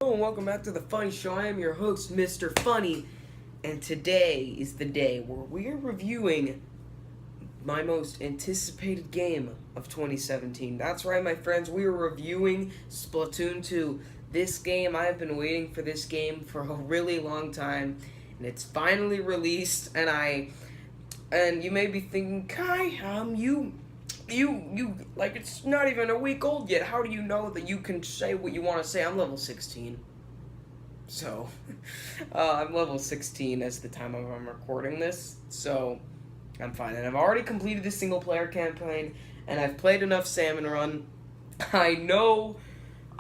Hello and welcome back to the Funny Show. I am your host, Mr. Funny, and today is the day where we are reviewing my most anticipated game of 2017. That's right, my friends, we are reviewing Splatoon 2. This game, I have been waiting for this game for a really long time, and it's finally released, and you may be thinking, Kai, you like, it's not even a week old yet. How do you know that you can say what you want to say? I'm level 16. So, I'm level 16 as the time I'm recording this. So, I'm fine. And I've already completed the single player campaign, and I've played enough Salmon Run. I know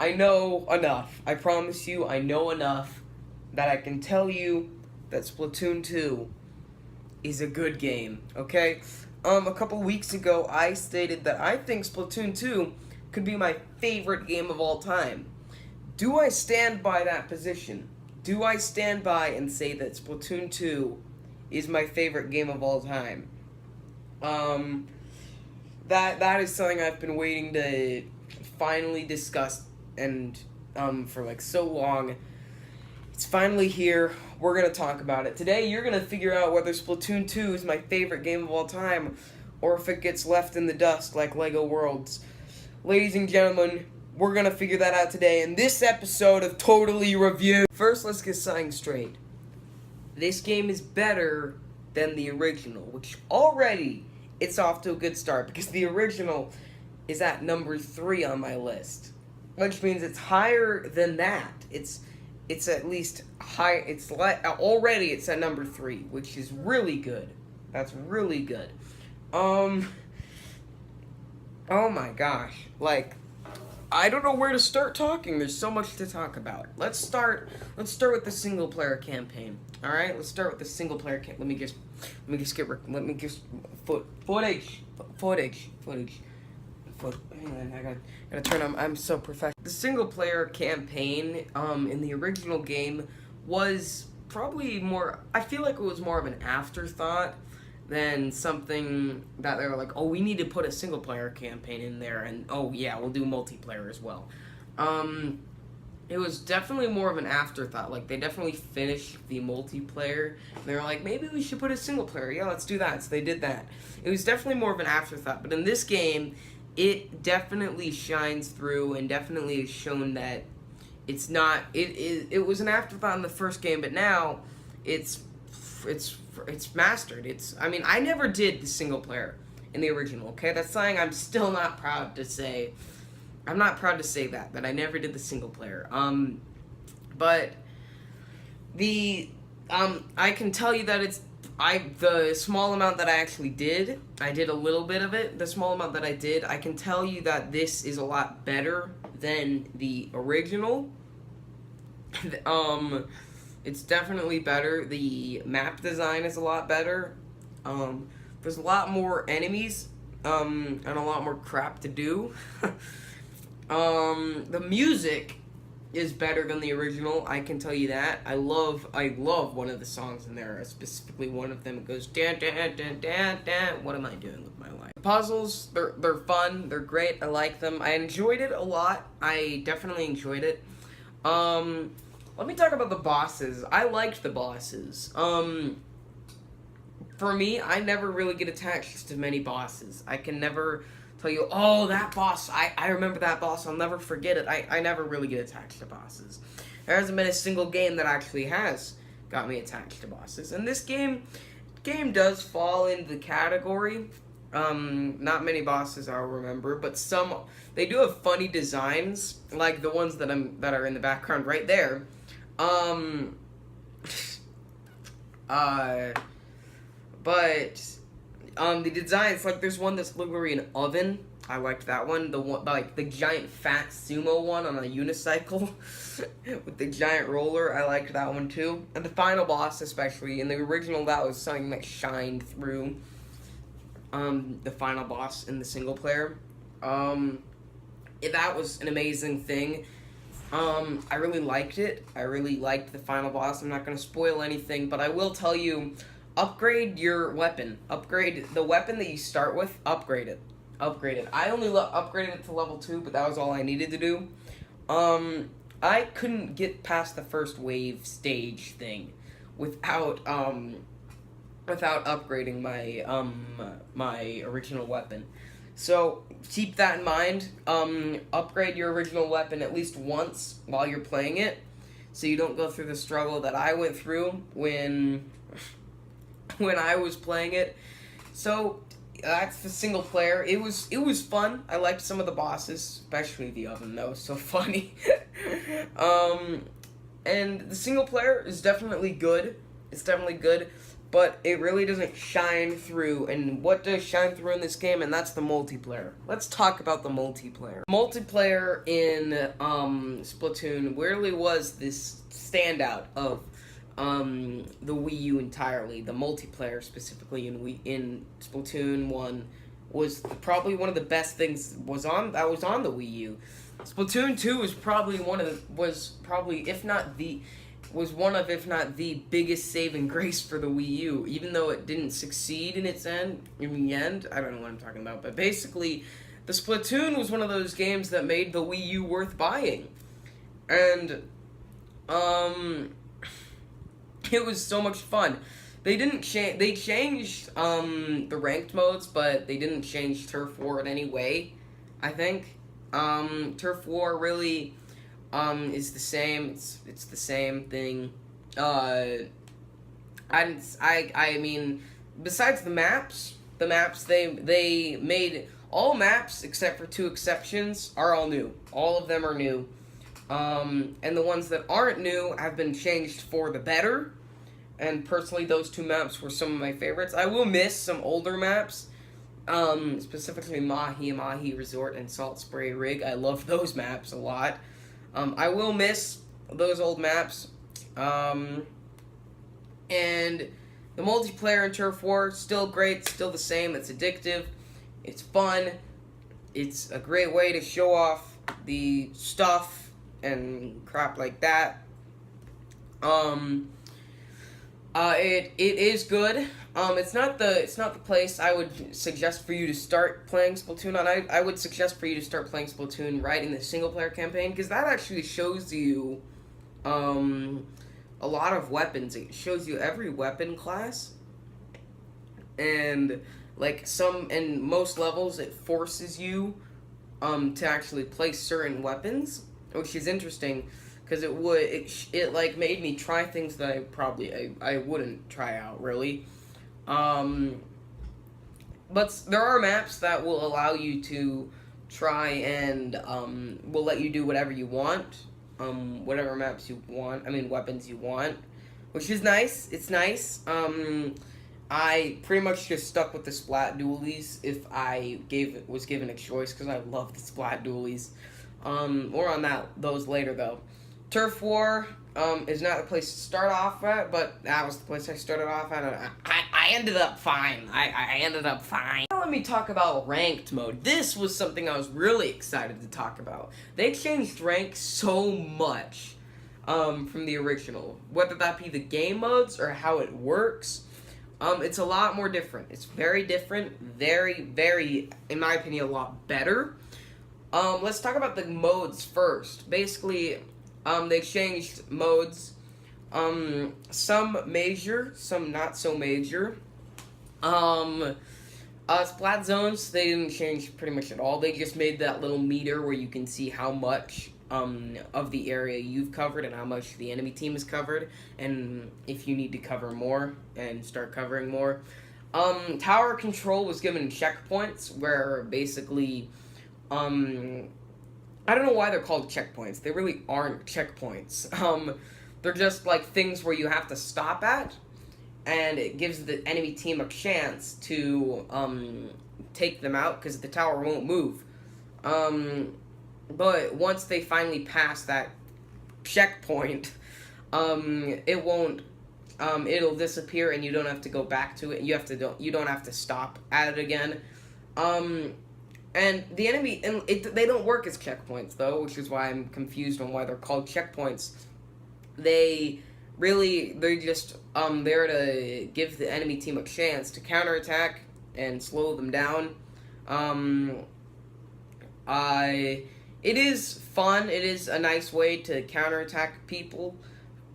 enough. I promise you, I know enough that I can tell you that Splatoon 2 is a good game, okay? A couple weeks ago, I stated that I think Splatoon 2 could be my favorite game of all time. Do I stand by that position? Do I stand by and say that Splatoon 2 is my favorite game of all time? That is something I've been waiting to finally discuss and for like so long. It's finally here. We're going to talk about it. Today, you're going to figure out whether Splatoon 2 is my favorite game of all time, or if it gets left in the dust like LEGO Worlds. Ladies and gentlemen, we're going to figure that out today in this episode of Totally Review. First, let's get something straight. This game is better than the original, which already, it's off to a good start, because the original is at number 3 on my list, which means it's higher than that. It's at least high. It's like already it's at number 3, which is really good. That's really good. Oh my gosh. Like, I don't know where to start talking. There's so much to talk about. Let's start with the single player campaign. All right? Let's start with the single player campaign. Let me just footage. Hang on, I gotta turn on. I'm so professional. The single player campaign in the original game was probably more. I feel like it was more of an afterthought than something that they were like, oh, we need to put a single player campaign in there, and oh yeah, we'll do multiplayer as well. It was definitely more of an afterthought. Like, they definitely finished the multiplayer. And they were like, maybe we should put a single player. Yeah, let's do that. So they did that. It was definitely more of an afterthought. But in this game, it definitely shines through and definitely has shown that it's not. It was an afterthought in the first game, but now it's mastered. I mean, I never did the single player in the original. Okay, that's something I'm still not proud to say. I'm not proud to say that I never did the single player. But I can tell you that the small amount that I actually did, I did a little bit of it. The small amount that I did, I can tell you that this is a lot better than the original. It's definitely better. The map design is a lot better. There's a lot more enemies, and a lot more crap to do. The music is better than the original, I can tell you that. I love one of the songs in there, specifically one of them. It goes, dan, dan, dan, dan, dan. What am I doing with my life? The puzzles, they're fun, they're great, I like them. I enjoyed it a lot. I definitely enjoyed it. Let me talk about the bosses. I liked the bosses. For me, I never really get attached to many bosses. I can never tell you, oh, that boss, I remember that boss, I'll never forget it. I never really get attached to bosses. There hasn't been a single game that actually has got me attached to bosses. And this game does fall into the category. Not many bosses I'll remember, but some, they do have funny designs, like the ones that are in the background right there. The designs, like, there's one that's literally an oven. I liked that one. The one, like, the giant fat sumo one on a unicycle with the giant roller. I liked that one too. And the final boss, especially in the original, that was something that shined through. The final boss in the single player. That was an amazing thing. I really liked it. I really liked the final boss. I'm not going to spoil anything, but I will tell you, upgrade your weapon. Upgrade the weapon that you start with. Upgrade it. Upgrade it. I only upgraded it to level 2, but that was all I needed to do. I couldn't get past the first wave stage thing without without upgrading my my original weapon. So keep that in mind. Upgrade your original weapon at least once while you're playing it, so you don't go through the struggle that I went through when when I was playing it. So that's the single player. It was fun. I liked some of the bosses, especially the oven. That was so funny. um, and the single player is definitely good. It's definitely good, but it really doesn't shine through. And what does shine through in this game? And that's the multiplayer. Let's talk about the multiplayer. Multiplayer in Splatoon really was this standout of the Wii U entirely. The multiplayer specifically in Splatoon 1 was probably one of the best things that was on the Wii U. Splatoon 2 was probably if not the biggest saving grace for the Wii U, even though it didn't succeed in the end. I don't know what I'm talking about, but basically the Splatoon was one of those games that made the Wii U worth buying. And it was so much fun. They didn't change. They changed the ranked modes, but they didn't change Turf War in any way. I think Turf War really is the same. It's the same thing. I mean, besides the maps they made all maps except for two exceptions are all new. All of them are new. And the ones that aren't new have been changed for the better. And personally, those two maps were some of my favorites. I will miss some older maps, specifically Mahi Mahi Resort and Salt Spray Rig. I love those maps a lot. I will miss those old maps. And the multiplayer in Turf War, still great, still the same. It's addictive. It's fun. It's a great way to show off the stuff and crap like that. It is good. It's not the place I would suggest for you to start playing Splatoon on. I would suggest for you to start playing Splatoon right in the single player campaign, because that actually shows you a lot of weapons. It shows you every weapon class, and in most levels it forces you to actually play certain weapons, which is interesting. Because it made me try things that I wouldn't try out, really. But there are maps that will allow you to try and will let you do whatever you want. Whatever maps you want, weapons you want. Which is nice. It's nice. I pretty much just stuck with the Splat Dualies if I was given a choice, because I love the Splat Dualies. More on those later, though. Turf War is not the place to start off at, but that was the place I started off at. I ended up fine. I ended up fine. Now let me talk about ranked mode. This was something I was really excited to talk about. They changed rank so much from the original. Whether that be the game modes or how it works, it's a lot more different. It's very different. Very, very, in my opinion, a lot better. Let's talk about the modes first. Basically, they changed modes. Some major, some not so major. Splat zones, they didn't change pretty much at all. They just made that little meter where you can see how much of the area you've covered and how much the enemy team has covered, and if you need to cover more and start covering more. Tower control was given checkpoints, where basically, I don't know why they're called checkpoints. They really aren't checkpoints. They're just things where you have to stop at, and it gives the enemy team a chance to take them out, because the tower won't move. But once they finally pass that checkpoint, it won't. It'll disappear, and you don't have to go back to it. You don't have to stop at it again. And the enemy, they don't work as checkpoints, though, which is why I'm confused on why they're called checkpoints. They're just there to give the enemy team a chance to counterattack and slow them down. it is fun. It is a nice way to counterattack people.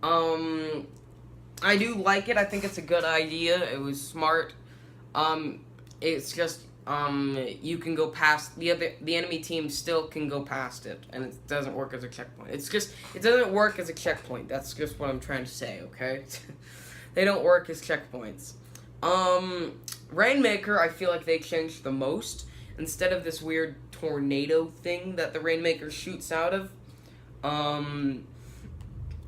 I do like it. I think it's a good idea. It was smart. It's just you can go past the enemy team still can go past it, and it doesn't work as a checkpoint. It doesn't work as a checkpoint. That's just what I'm trying to say. Okay, they don't work as checkpoints. Rainmaker, I feel like they changed the most. Instead of this weird tornado thing that the Rainmaker shoots out of,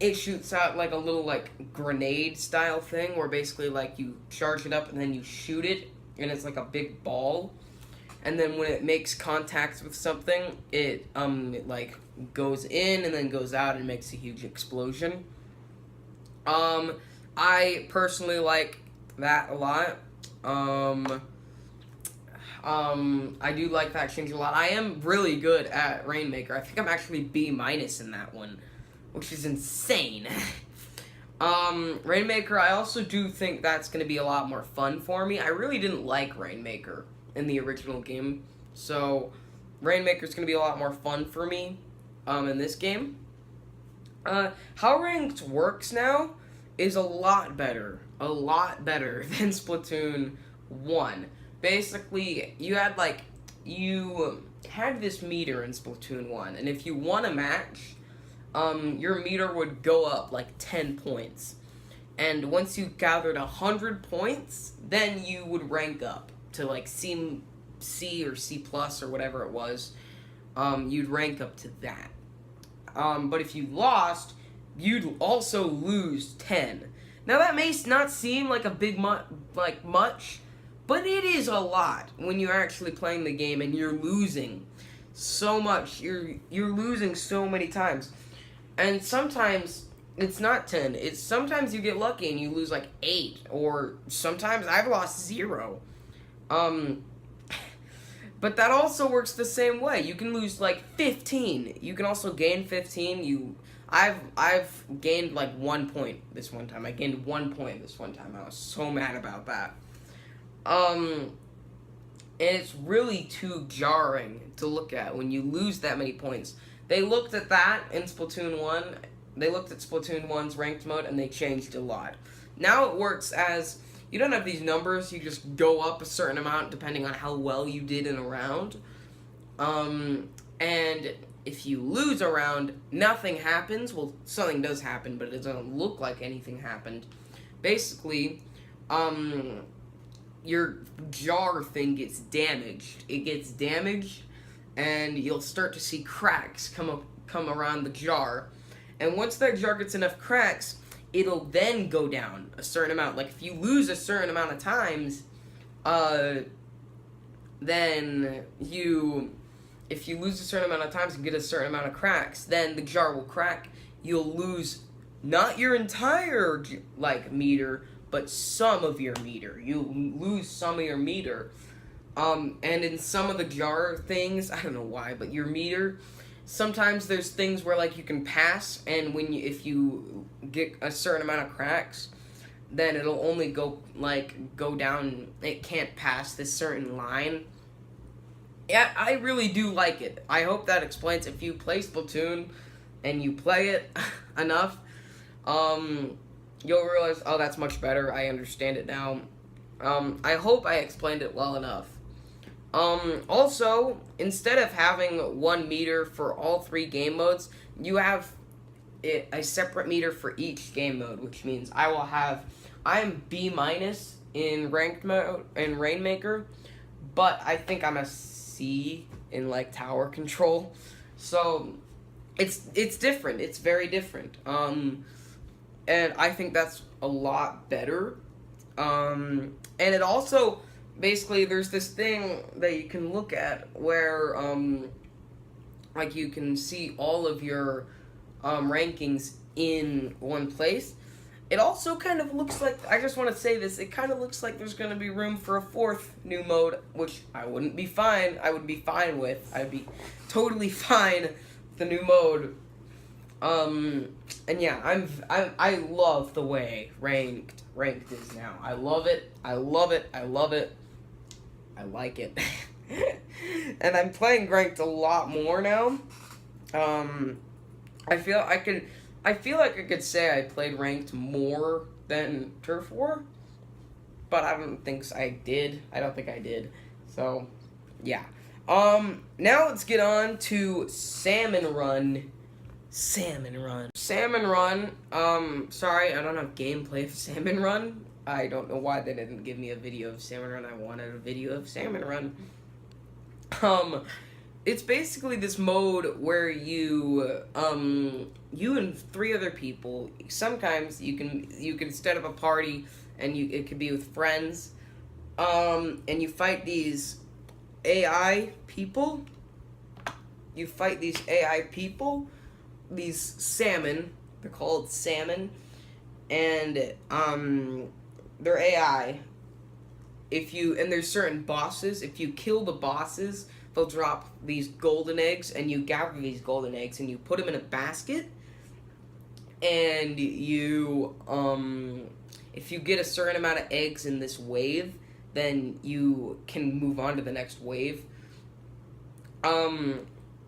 it shoots out like a little like grenade style thing where basically like you charge it up and then you shoot it and it's like a big ball, and then when it makes contact with something it like goes in and then goes out and makes a huge explosion. I personally like that a lot. I do like that change a lot. I am really good at Rainmaker. I think I'm actually B- in that one, which is insane. Rainmaker, I also do think that's going to be a lot more fun for me. I really didn't like Rainmaker in the original game, so Rainmaker's going to be a lot more fun for me in this game. How ranked works now is a lot better than Splatoon 1. Basically, you had this meter in Splatoon 1, and if you won a match, your meter would go up like 10 points. And once you gathered 100 points, then you would rank up to like C or C plus or whatever it was. You'd rank up to that. But if you lost, you'd also lose 10. Now that may not seem like a big much, but it is a lot when you're actually playing the game and you're losing so much. You're losing so many times. And sometimes it's not 10. It's sometimes you get lucky and you lose like 8, or sometimes I've lost 0. But that also works the same way. You can lose like 15. You can also gain 15. I've gained like 1 point this one time. I gained 1 point this one time. I was so mad about that. And it's really too jarring to look at when you lose that many points. They looked at that in Splatoon 1. They looked at Splatoon 1's ranked mode and they changed a lot. Now it works as you don't have these numbers, you just go up a certain amount depending on how well you did in a round. And if you lose a round, nothing happens. Well, something does happen, but it doesn't look like anything happened. Basically, your jar thing gets damaged. It gets damaged, and you'll start to see cracks come around the jar. And once that jar gets enough cracks, it'll then go down a certain amount. Like, if you lose a certain amount of times, if you lose a certain amount of times and get a certain amount of cracks, then the jar will crack. You'll lose not your entire, meter, but some of your meter. You'll lose some of your meter. And in some of the jar things, I don't know why, but your meter, sometimes there's things where, you can pass, and if you get a certain amount of cracks, then it'll only go down. It can't pass this certain line. Yeah, I really do like it. I hope that explains. If you play Splatoon and you play it enough, you'll realize, oh, that's much better. I understand it now. I hope I explained it well enough. Also, instead of having 1 meter for all 3 game modes, you have a separate meter for each game mode, which means I'm B- in ranked mode, in Rainmaker, but I think I'm a C in, tower control. So, it's different. It's very different. And I think that's a lot better. And it also, basically, there's this thing that you can look at where, you can see all of your rankings in one place. It also kind of looks like, I just want to say this, it kind of looks like there's going to be room for a 4th new mode, which I would be fine with. I'd be totally fine with the new mode. And yeah, I love the way ranked is now. I love it. I like it. And I'm playing ranked a lot more now. I feel like I could say I played ranked more than Turf War, but I don't think I did. I don't think I did. So, yeah. Now let's get on to Salmon Run. Salmon Run. Salmon Run. Sorry, I don't have gameplay for Salmon Run. I don't know why they didn't give me a video of Salmon Run. I wanted a video of Salmon Run. It's basically this mode where you and 3 other people. Sometimes you can set up a party, and it could be with friends. And you fight these AI people. You fight these AI people. These salmon. They're called salmon, and they're AI. And there's certain bosses. If you kill the bosses, they'll drop these golden eggs, and you gather these golden eggs and you put them in a basket. And you, if you get a certain amount of eggs in this wave, then you can move on to the next wave.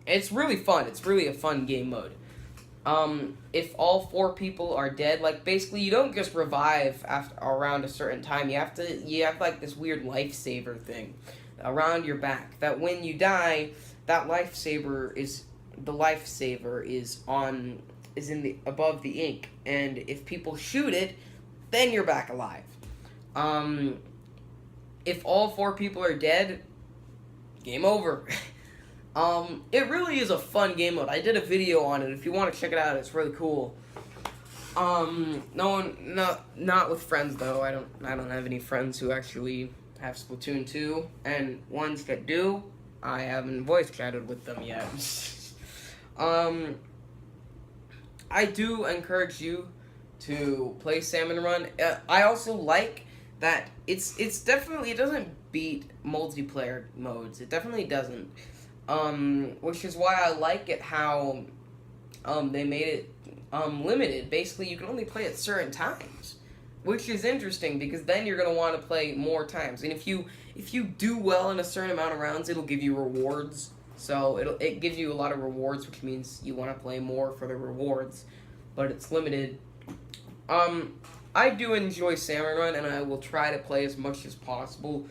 It's really fun. It's really a fun game mode. If all 4 people are dead, like, basically you don't just revive around a certain time. You have like this weird lifesaver thing around your back, that when you die, that lifesaver is above the ink, and if people shoot it, then you're back alive. If all 4 people are dead, game over. It really is a fun game mode. I did a video on it. If you want to check it out, it's really cool. Not with friends though. I don't have any friends who actually have Splatoon 2, and ones that do, I haven't voice chatted with them yet. I do encourage you to play Salmon Run. I also like that it doesn't beat multiplayer modes. It definitely doesn't. Which is why I like it how they made it limited. Basically, you can only play at certain times, which is interesting because then you're gonna want to play more times. And if you do well in a certain amount of rounds, it'll give you rewards. So it gives you a lot of rewards, which means you want to play more for the rewards, but it's limited. I do enjoy Salmon Run, and I will try to play as much as possible.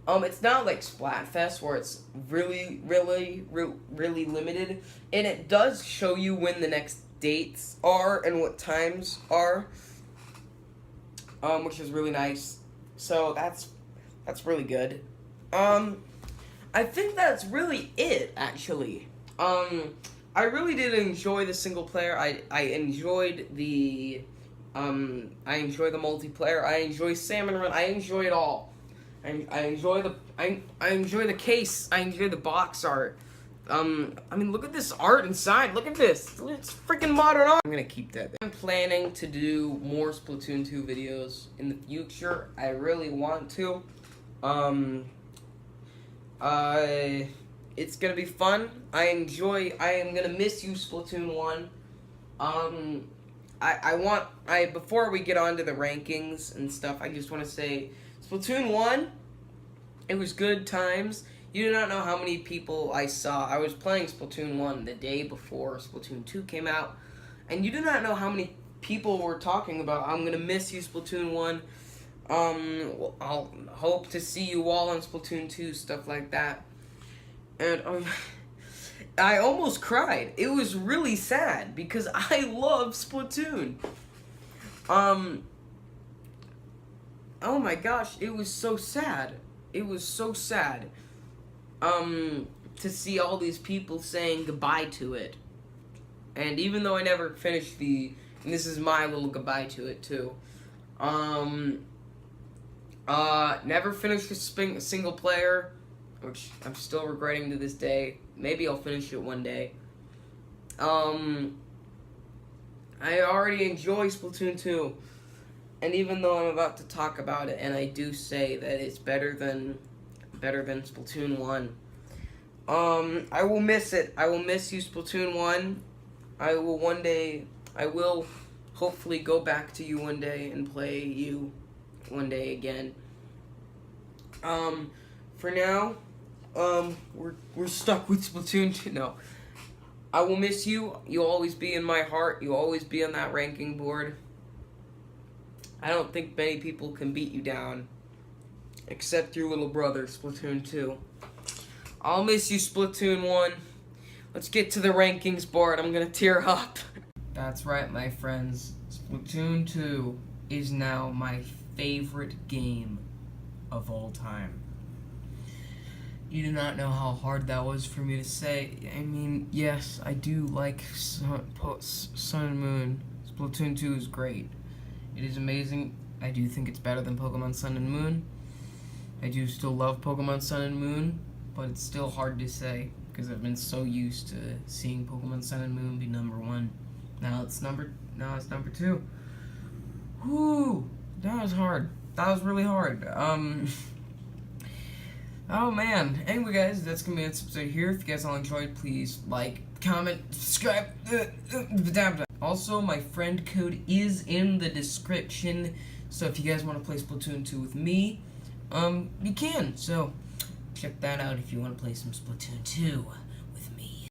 It's not like Splatfest where it's really limited, and it does show you when the next dates are and what times are, which is really nice. So that's really good. I think that's really it, actually. I really did enjoy the single player. I enjoyed the multiplayer. I enjoy Salmon Run. I enjoy it all. I enjoy the case. I enjoy the box art. I mean, look at this art inside. Look at this. It's freaking modern art. I'm gonna keep that. I'm planning to do more Splatoon 2 videos in the future. I really want to. It's gonna be fun. I am gonna miss you, Splatoon 1. Before we get on to the rankings and stuff, I just want to say, Splatoon 1, it was good times. You do not know how many people I saw. I was playing Splatoon 1 the day before Splatoon 2 came out, and you do not know how many people were talking about, I'm gonna miss you, Splatoon 1. I'll hope to see you all on Splatoon 2, stuff like that. And, I almost cried. It was really sad, because I love Splatoon. Oh my gosh, it was so sad. It was so sad. To see all these people saying goodbye to it. And even though I never finished and this is my little goodbye to it too. Never finished a single player, which I'm still regretting to this day. Maybe I'll finish it one day. I already enjoy Splatoon 2. And even though I'm about to talk about it, and I do say that it's better than Splatoon 1, I will miss it. I will miss you, Splatoon 1. I will hopefully go back to you one day and play you one day again. For now, we're stuck with Splatoon 2. No. I will miss you. You'll always be in my heart. You'll always be on that ranking board. I don't think many people can beat you down, except your little brother, Splatoon 2. I'll miss you, Splatoon 1. Let's get to the rankings board. I'm gonna tear up. That's right, my friends. Splatoon 2 is now my favorite game of all time. You do not know how hard that was for me to say. I mean, yes, I do like Sun and Moon. Splatoon 2 is great. It is amazing. I do think it's better than Pokemon Sun and Moon. I do still love Pokemon Sun and Moon, but it's still hard to say because I've been so used to seeing Pokemon Sun and Moon be number 1. Now it's number 2. Whoo! That was hard. That was really hard. Oh man. Anyway, guys, that's gonna be this episode here. If you guys all enjoyed, please like, comment, subscribe. Also, my friend code is in the description. So if you guys want to play Splatoon 2 with me, you can. So check that out if you want to play some Splatoon 2.